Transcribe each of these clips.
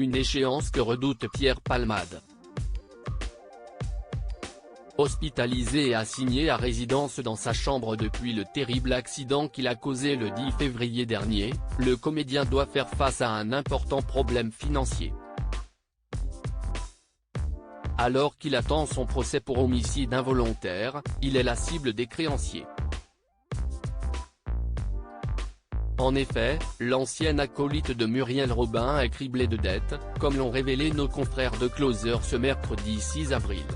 une échéance que redoute Pierre Palmade. Hospitalisé et assigné à résidence dans sa chambre depuis le terrible accident qu'il a causé le 10 février dernier, le comédien doit faire face à un important problème financier. Alors qu'il attend son procès pour homicide involontaire, il est la cible des créanciers. En effet, l'ancien acolyte de Muriel Robin est criblé de dettes, comme l'ont révélé nos confrères de Closer ce mercredi 6 avril.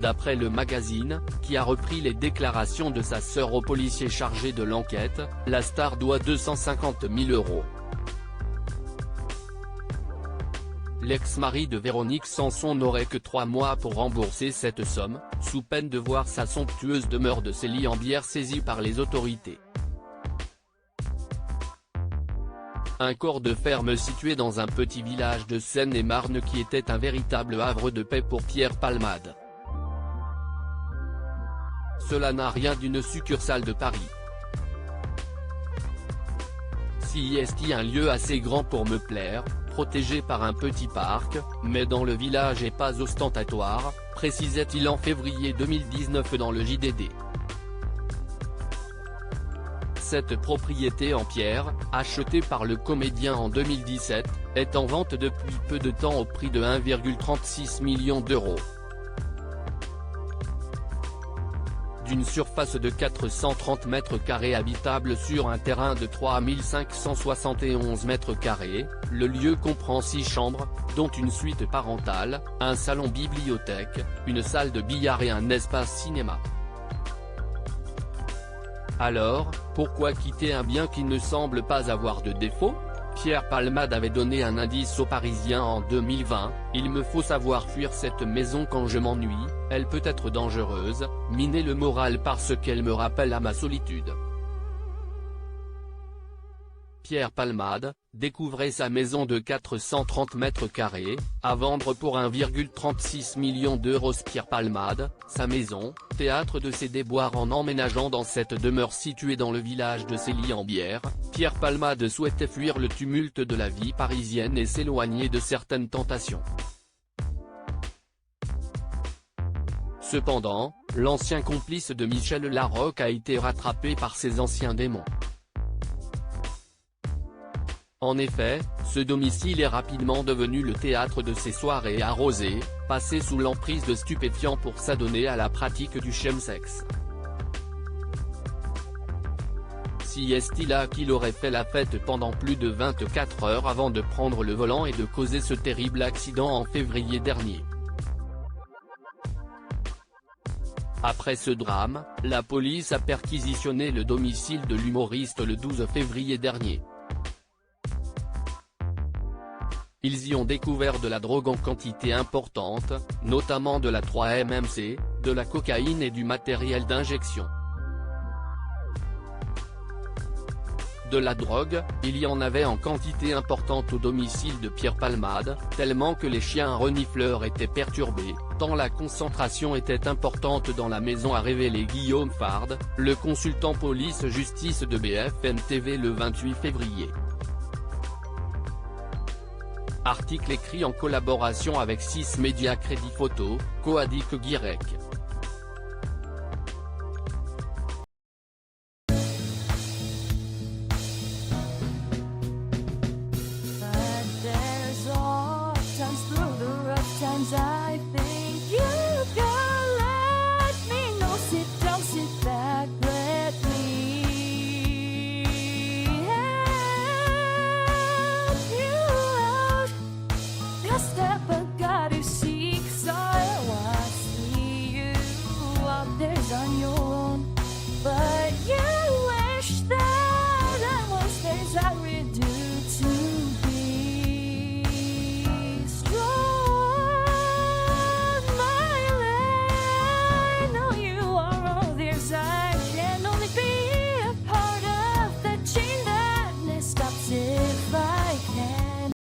D'après le magazine, qui a repris les déclarations de sa sœur au policier chargé de l'enquête, la star doit 250 000 €. L'ex-mari de Véronique Sanson n'aurait que 3 mois pour rembourser cette somme, sous peine de voir sa somptueuse demeure de Célie-en-Bière saisie par les autorités. Un corps de ferme situé dans un petit village de Seine-et-Marne qui était un véritable havre de paix pour Pierre Palmade. Cela n'a rien d'une succursale de Paris. Si est un lieu assez grand pour me plaire, protégé par un petit parc, mais dans le village et pas ostentatoire, précisait-il en février 2019 dans le JDD. Cette propriété en pierre, achetée par le comédien en 2017, est en vente depuis peu de temps au prix de 1,36 million €. D'une surface de 430 mètres carrés habitable sur un terrain de 3571 mètres carrés, le lieu comprend 6 chambres, dont une suite parentale, un salon-bibliothèque, une salle de billard et un espace cinéma. Alors, pourquoi quitter un bien qui ne semble pas avoir de défaut ? Pierre Palmade avait donné un indice aux Parisiens en 2020, « Il me faut savoir fuir cette maison quand je m'ennuie, elle peut être dangereuse, miner le moral parce qu'elle me rappelle à ma solitude ». Pierre Palmade, découvrait sa maison de 430 mètres carrés, à vendre pour 1,36 million €. Pierre Palmade, sa maison, théâtre de ses déboires en emménageant dans cette demeure située dans le village de Célie-en-Bière, Pierre Palmade souhaitait fuir le tumulte de la vie parisienne et s'éloigner de certaines tentations. Cependant, l'ancien complice de Michel Larocque a été rattrapé par ses anciens démons. En effet, ce domicile est rapidement devenu le théâtre de ses soirées arrosées, passées sous l'emprise de stupéfiants pour s'adonner à la pratique du chemsex. Si est-il là qu'il aurait fait la fête pendant plus de 24 heures avant de prendre le volant et de causer ce terrible accident en février dernier. Après ce drame, la police a perquisitionné le domicile de l'humoriste le 12 février dernier. Ils y ont découvert de la drogue en quantité importante, notamment de la 3-MMC, de la cocaïne et du matériel d'injection. De la drogue, il y en avait en quantité importante au domicile de Pierre Palmade, tellement que les chiens renifleurs étaient perturbés, tant la concentration était importante dans la maison, a révélé Guillaume Fard, le consultant police-justice de BFM TV le 28 février. Article écrit en collaboration avec 6 médias Crédit Photo, Coadic Guirec. But there's all times through the rough times I think